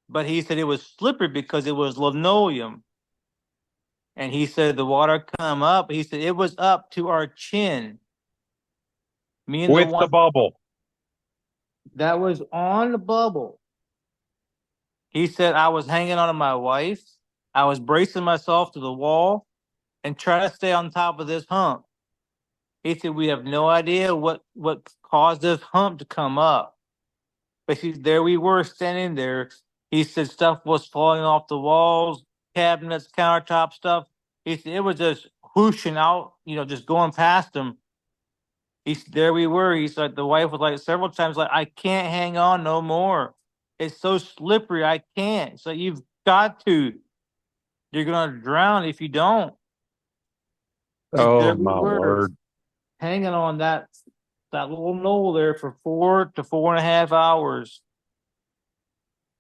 but he said it was slippery because it was linoleum. And he said the water come up. He said it was up to our chin. Me and With the bubble. that was on the bubble. He said I was hanging on to my wife. I was bracing myself to the wall and trying to stay on top of this hump. He said we have no idea what caused this hump to come up. But there we were standing there. He said stuff was falling off the walls, cabinets, countertop stuff. He said it was just whooshing out, just going past him. There we were. He said the wife was like several times, like, I can't hang on no more. It's so slippery, I can't. So you've got to. You're gonna drown if you don't. Oh my word. Hanging on that little knoll there for 4 to 4.5 hours.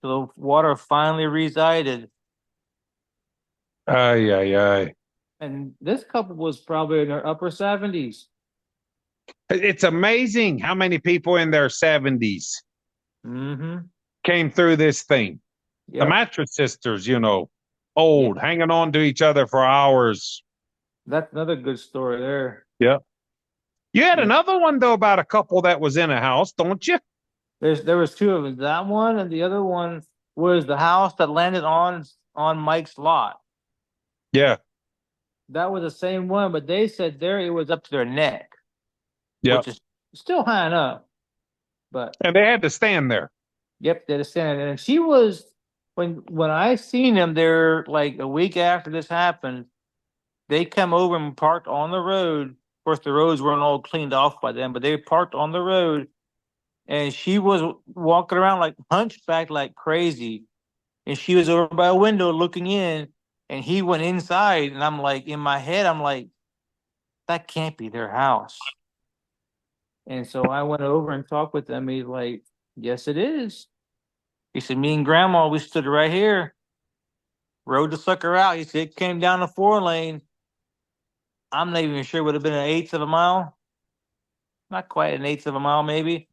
So the water finally resided. Ay, ay, ay. And this couple was probably in their upper 70s. It's amazing how many people in their 70s came through this thing. Yep. The Mattress Sisters, old, hanging on to each other for hours. That's another good story there. Yeah. You had another one, though, about a couple that was in a house, don't you? There was two of them. That one and the other one was the house that landed on Mike's lot. Yeah. That was the same one, but they said there it was up to their neck. Yeah. Which is still high enough. And they had to stand there. Yep, they had to stand there. And she was, when I seen them there like a week after this happened, they come over and parked on the road. Of course, the roads weren't all cleaned off by then, but they parked on the road. And she was walking around like hunchback like crazy. And she was over by a window looking in. And he went inside. And I'm like, in my head, I'm like, that can't be their house. And so I went over and talked with them. He's like, yes, it is. He said, me and Grandma, we stood right here. Rode the sucker out. He said, it came down the 4-lane. I'm not even sure it would have been an eighth of a mile. Not quite an eighth of a mile, maybe.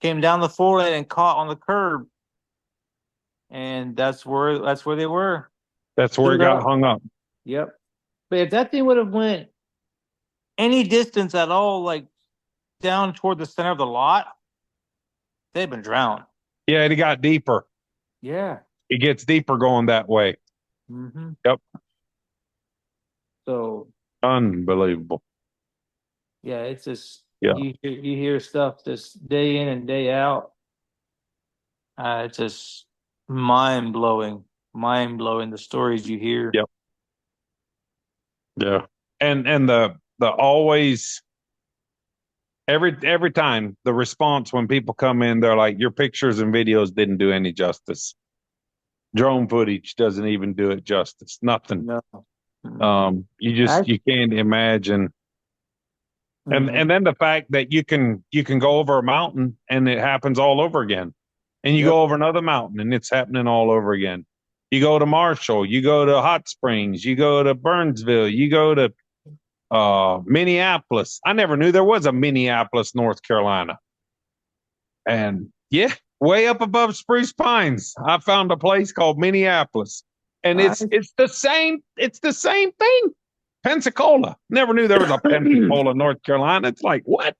Came down the 4-lane and caught on the curb. And that's where they were. That's where it got hung up. Yep. But if that thing would have went any distance at all, like down toward the center of the lot, they'd been drowned. Yeah, it got deeper. Yeah. It gets deeper going that way. Yep. So unbelievable. Yeah, it's just you hear stuff just day in and day out. It's just mind blowing the stories you hear. Yep. Yeah. And the always every time the response when people come in, they're like, your pictures and videos didn't do any justice. Drone footage doesn't even do it justice. Nothing. No. You can't imagine And then the fact that you can go over a mountain and it happens all over again. And you Yep. go over another mountain and it's happening all over again. You go to Marshall, you go to Hot Springs, you go to Burnsville, you go to Minneapolis. I never knew there was a Minneapolis, North Carolina. And yeah, way up above Spruce Pines, I found a place called Minneapolis. And it's the same thing. Pensacola. Never knew there was a Pensacola, North Carolina. It's like, what?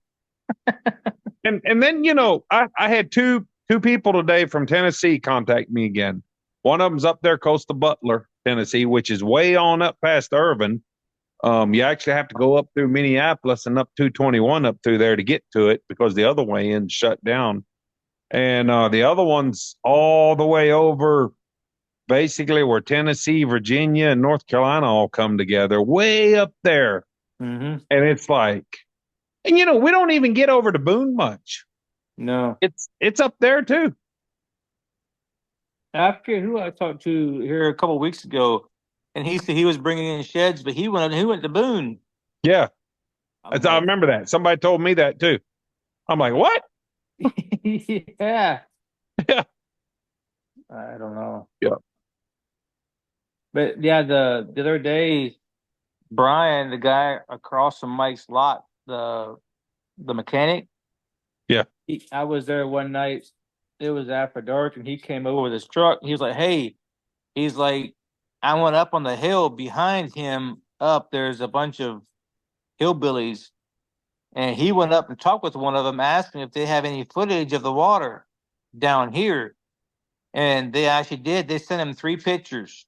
and then, you know, I had two people today from Tennessee contact me again. One of them's up there close to Butler, Tennessee, which is way on up past Irvin. You actually have to go up through Minneapolis and up 221 up through there to get to it because the other way in shut down. And the other one's all the way over basically where Tennessee, Virginia, and North Carolina all come together, way up there. Mm-hmm. And it's like, and you know, we don't even get over to Boone much. No. It's up there too. I forget who I talked to here a couple of weeks ago, and he said he was bringing in sheds, but he went to Boone. Yeah. I'm I like, remember that. Somebody told me that too. I'm like, what? yeah. Yeah. I don't know. Yeah. But yeah, the other day, Brian, the guy across from Mike's lot, the mechanic. Yeah. I was there one night. It was after dark, and he came over with his truck. He was like, "Hey," he's like, "I went up on the hill behind him. Up there's a bunch of hillbillies, and he went up and talked with one of them, asking if they have any footage of the water down here, and they actually did. They sent him 3 pictures.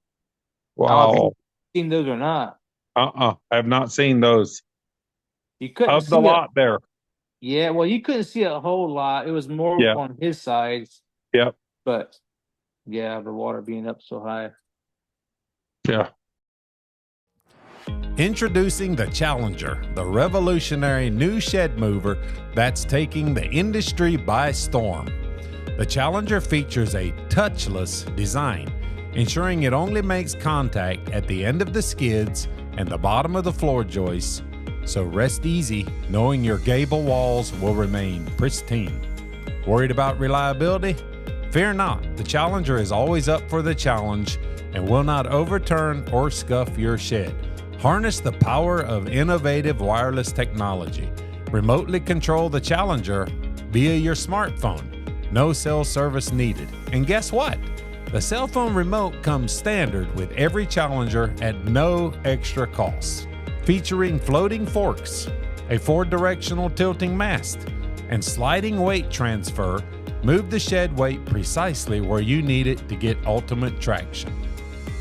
I don't know if Wow. you've seen those or not. I have not seen those. You couldn't Of see the it. lot there. Yeah, well, you couldn't see a whole lot. It was more Yeah. on his side. Yep. But yeah, the water being up so high. Yeah. Introducing the Challenger, the revolutionary new shed mover that's taking the industry by storm. The Challenger features a touchless design, ensuring it only makes contact at the end of the skids and the bottom of the floor joists, so rest easy knowing your gable walls will remain pristine. Worried about reliability? Fear not, the Challenger is always up for the challenge and will not overturn or scuff your shed. Harness the power of innovative wireless technology. Remotely control the Challenger via your smartphone. No cell service needed. And guess what? The cell phone remote comes standard with every Challenger at no extra cost. Featuring floating forks, a 4-directional tilting mast, and sliding weight transfer, move the shed weight precisely where you need it to get ultimate traction.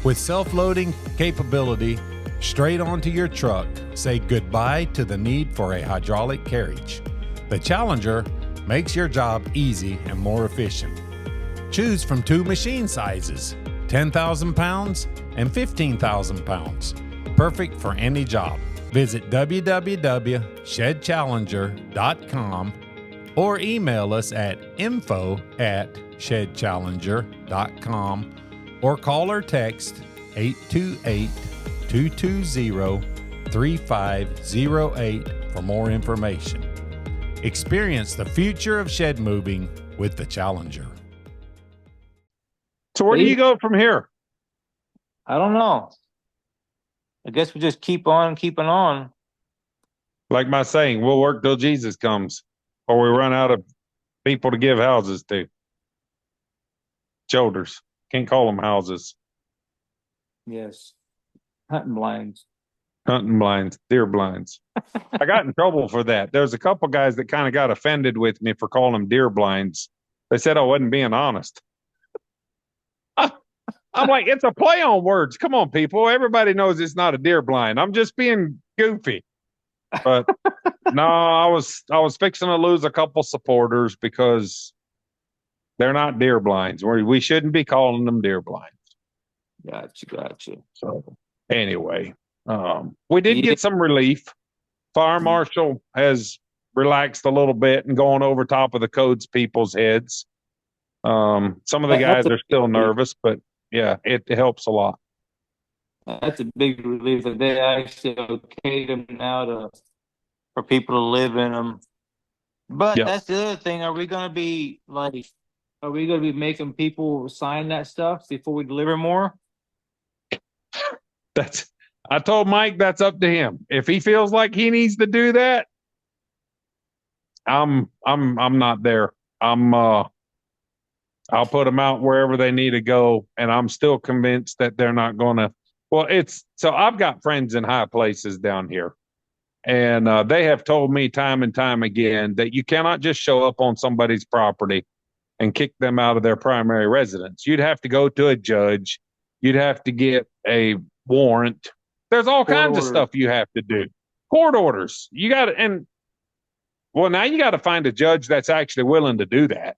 With self-loading capability, straight onto your truck, say goodbye to the need for a hydraulic carriage. The Challenger makes your job easy and more efficient. Choose from 2 machine sizes, 10,000 pounds and 15,000 pounds. Perfect for any job. Visit www.shedchallenger.com or email us at info@shedchallenger.com or call or text 828-220-3508 for more information. Experience the future of shed moving with the Challenger. So where do you go from here? I don't know. I guess we just keep on keeping on. Like my saying, we'll work till Jesus comes, or we run out of people to give houses to. Shoulders. Can't call them houses. Yes. Hunting blinds. Hunting blinds, deer blinds. I got in trouble for that. There's a couple guys that kind of got offended with me for calling them deer blinds. They said I wasn't being honest. I'm like, it's a play on words. Come on, people. Everybody knows it's not a deer blind. I'm just being goofy. But no, I was fixing to lose a couple supporters because they're not deer blinds. We shouldn't be calling them deer blinds. Gotcha. So anyway, we did get some relief. Fire marshal has relaxed a little bit and going over top of the codes people's heads. Some of the guys are still nervous, but yeah, it helps a lot. That's a big relief that they actually okayed him now to for people to live in them. But Yep. that's the other thing. Are we going to be making people sign that stuff before we deliver more? I told Mike that's up to him. If he feels like he needs to do that, I'm not there. I'll put them out wherever they need to go, and I'm still convinced that they're not going to. Well, so I've got friends in high places down here, and they have told me time and time again that you cannot just show up on somebody's property and kick them out of their primary residence. You'd have to go to a judge. You'd have to get a warrant. There's all kinds of stuff you have to do. Court orders. You got to, and well, now you got to find a judge that's actually willing to do that.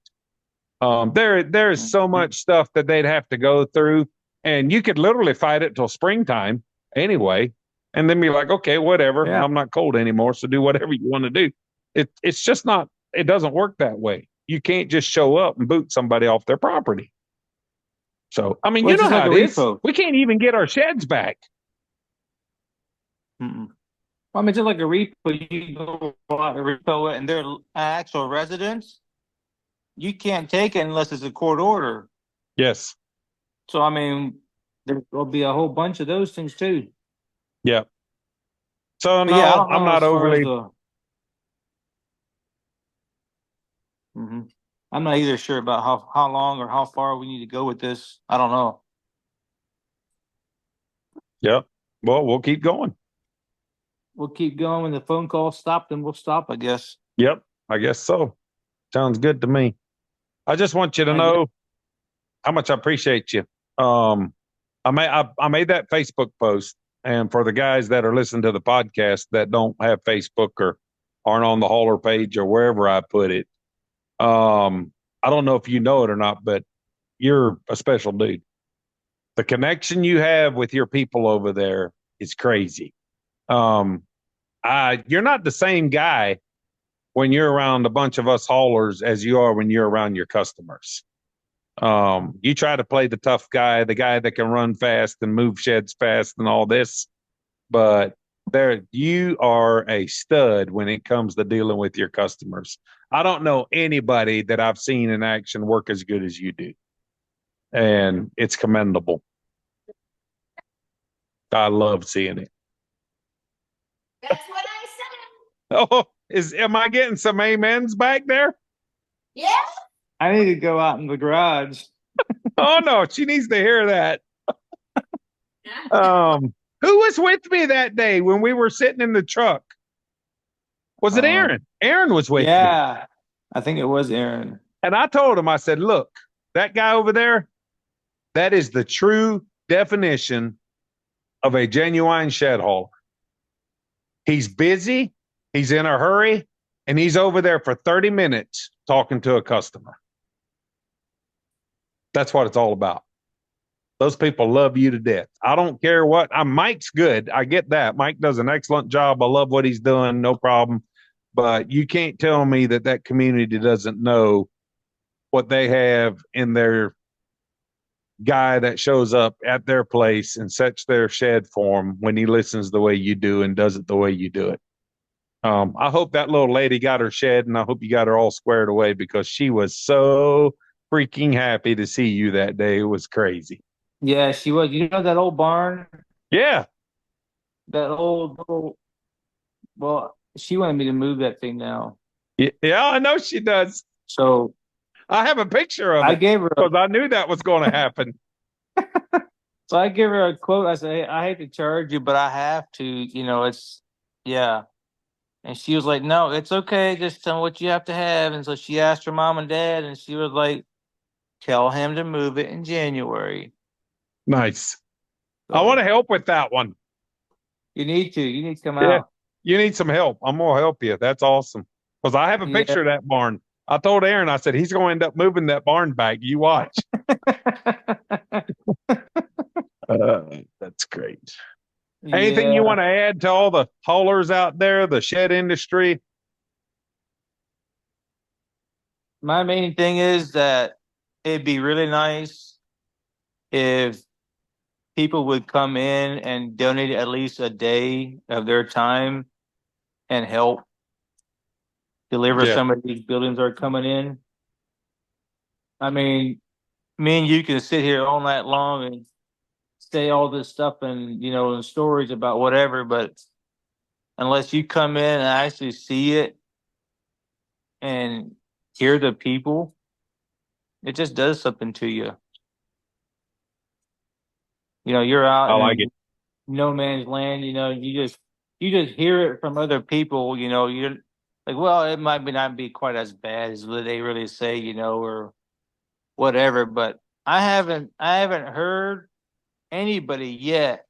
There's so much stuff that they'd have to go through, and you could literally fight it till springtime anyway, and then be like, okay, whatever. Yeah. I'm not cold anymore, so do whatever you want to do. It's just not. It doesn't work that way. You can't just show up and boot somebody off their property. So, I mean, Well, you know how it is. repo. We can't even get our sheds back. Mm-mm. Well, I mean, just like a repo, you go out and repo it, and they're actual residents. You can't take it unless it's a court order. Yes. So, I mean, there will be a whole bunch of those things too. Yeah. So, But no, yeah, I don't know I'm not as far as overly. I'm not either sure about how long or how far we need to go with this. I don't know. Yep. Well, we'll keep going. We'll keep going. When the phone call stopped, then we'll stop, I guess. Yep. I guess so. Sounds good to me. I just want you to know how much I appreciate you. I made that Facebook post, and for the guys that are listening to the podcast that don't have Facebook or aren't on the hauler page or wherever I put it, I don't know if you know it or not, but you're a special dude. The connection you have with your people over there is crazy. You're not the same guy when you're around a bunch of us haulers as you are when you're around your customers. You try to play the tough guy, the guy that can run fast and move sheds fast and all this, but you are a stud when it comes to dealing with your customers. I don't know anybody that I've seen in action work as good as you do, and it's commendable. I love seeing it. That's what I said. Oh, am I getting some amens back there? Yeah. I need to go out in the garage. Oh no, she needs to hear that. Who was with me that day when we were sitting in the truck? Was it Aaron? Aaron was with me. Yeah, I think it was Aaron. And I told him, I said, look, that guy over there, that is the true definition of a genuine shed hauler. He's busy, he's in a hurry, and he's over there for 30 minutes talking to a customer. That's what it's all about. Those people love you to death. I don't care what. Mike's good. I get that. Mike does an excellent job. I love what he's doing. No problem. But you can't tell me that community doesn't know what they have in their guy that shows up at their place and sets their shed for them when he listens the way you do and does it the way you do it. I hope that little lady got her shed, and I hope you got her all squared away, because she was so freaking happy to see you that day. It was crazy. Yeah, she was. You know that old barn? Yeah. That old, well, she wanted me to move that thing now. Yeah, I know she does. So I have a picture of it. I gave her because I knew that was going to happen. So I give her a quote. I say, I hate to charge you, but I have to. Yeah. And she was like, no, it's okay. Just tell me what you have to have. And so she asked her mom and dad, and she was like, tell him to move it in January. Nice. So I want to help with that one. You need to. You need to come out. You need some help. I'm going to help you. That's awesome. Because I have a picture of that barn. I told Aaron, I said, he's going to end up moving that barn back. You watch. That's great. Anything you want to add to all the haulers out there, the shed industry? My main thing is that it'd be really nice if people would come in and donate at least a day of their time and help deliver Yeah. some of these buildings that are coming in. I mean, me and you can sit here all night long and say all this stuff and, and stories about whatever, but unless you come in and actually see it and hear the people, it just does something to you. You're out I like in it. no man's land. You just hear it from other people. You're like, well, it might not be quite as bad as what they really say, or whatever. But I haven't heard anybody yet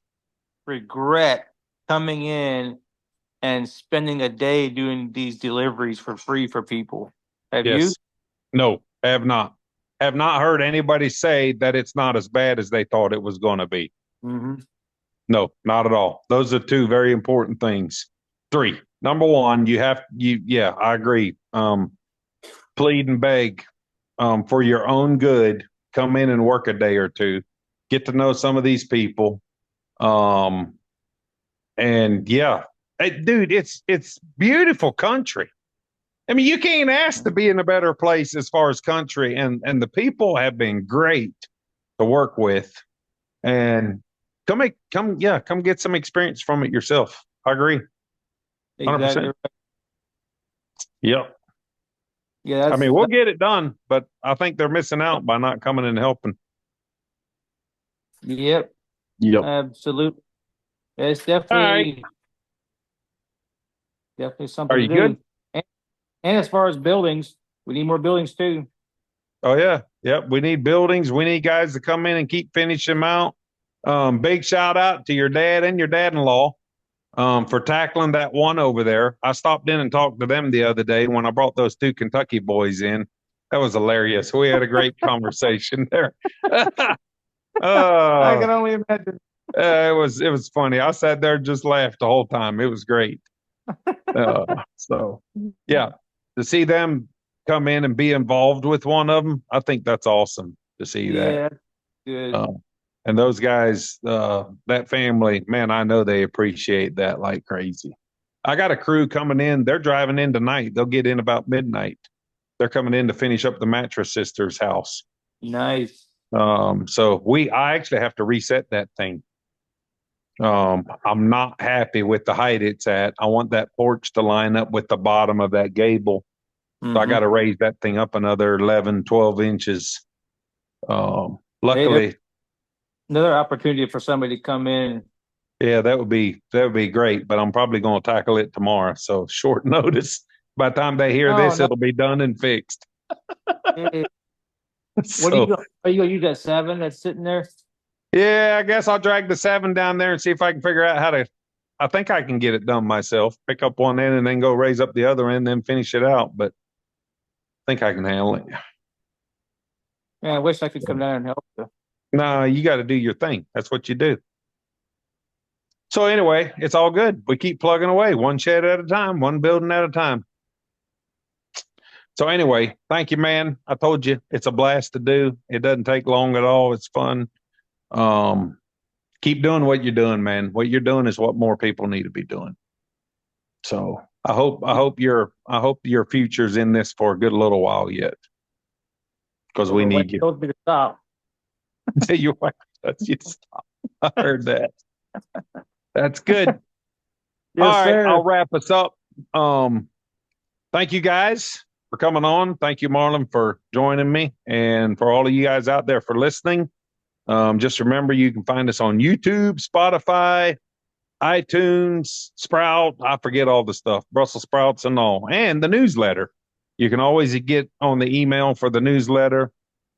regret coming in and spending a day doing these deliveries for free for people. Have you? Yes. No, have not. Have not heard anybody say that it's not as bad as they thought it was going to be. Mm-hmm. No, not at all. Those are two very important things. 3, number one, yeah, I agree. Plead and beg, for your own good, come in and work a day or two, get to know some of these people. And yeah, hey, dude, it's beautiful country. I mean, you can't ask to be in a better place as far as country, and the people have been great to work with. And come get some experience from it yourself. I agree. Exactly 100%. right. Yep. Yeah, I mean, we'll get it done, but I think they're missing out by not coming and helping. yep, Yep. absolutely. It's All right. definitely something Are to you do. good? And as far as buildings, we need more buildings too. Oh yeah. Yep. We need buildings. We need guys to come in and keep finishing them out. Big shout out to your dad and your dad-in-law for tackling that one over there. I stopped in and talked to them the other day when I brought those 2 Kentucky boys in. That was hilarious. We had a great conversation there. I uh, can only imagine. it was funny. I sat there and just laughed the whole time. It was great. So yeah, to see them come in and be involved with one of them, I think that's awesome to see that. Yeah, good. And those guys, that family, man, I know they appreciate that like crazy. I got a crew coming in. They're driving in tonight. They'll get in about midnight. They're coming in to finish up the mattress sister's house. Nice. So I actually have to reset that thing. I'm not happy with the height it's at. I want that porch to line up with the bottom of that gable. So I got to raise that thing up another 11, 12 inches. Luckily, another opportunity for somebody to come in. yeah, that would be great, but I'm probably going to tackle it tomorrow. So short notice. By the time they hear this, it'll be done and fixed. What are you going to use that 7 that's sitting there? Yeah, I guess I'll drag the 7 down there and see if I can figure out how to. I think I can get it done myself. Pick up one end and then go raise up the other end, then finish it out. But I think I can handle it. Man, I wish I could come down and help you. No, you got to do your thing. That's what you do. So anyway, it's all good. We keep plugging away, one shed at a time, one building at a time. So anyway, thank you, man. I told you it's a blast to do. It doesn't take long at all. It's fun. Keep doing what you're doing, man. What you're doing is what more people need to be doing. So I hope your future's in this for a good little while yet, because we need you. Told me to stop. Your wife tells you to stop. I heard that. That's good. Yes, all right, sir. I'll wrap us up. Thank you guys for coming on. Thank you, Marlin, for joining me, and for all of you guys out there for listening. Just remember, you can find us on YouTube, Spotify, iTunes, Sprout. I forget all the stuff, Brussels sprouts and all, and the newsletter. You can always get on the email for the newsletter.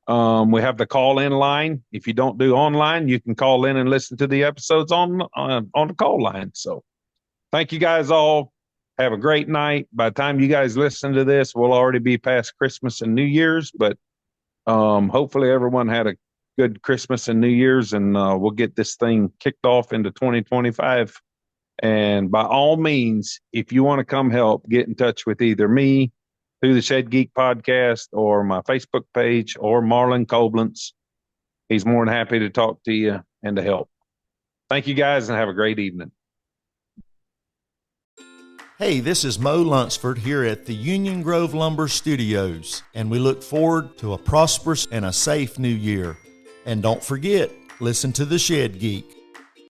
We have the call-in line. If you don't do online, you can call in and listen to the episodes on the call line. So thank you guys all. Have a great night. By the time you guys listen to this, we'll already be past Christmas and New Year's, but hopefully everyone had a good Christmas and New Year's, and we'll get this thing kicked off into 2025. And by all means, if you want to come help, get in touch with either me through the Shed Geek podcast or my Facebook page or Marlin Coblentz. He's more than happy to talk to you and to help. Thank you guys, and have a great evening. Hey, this is Mo Lunsford here at the Union Grove Lumber Studios, and we look forward to a prosperous and a safe new year. And don't forget, listen to the Shed Geek.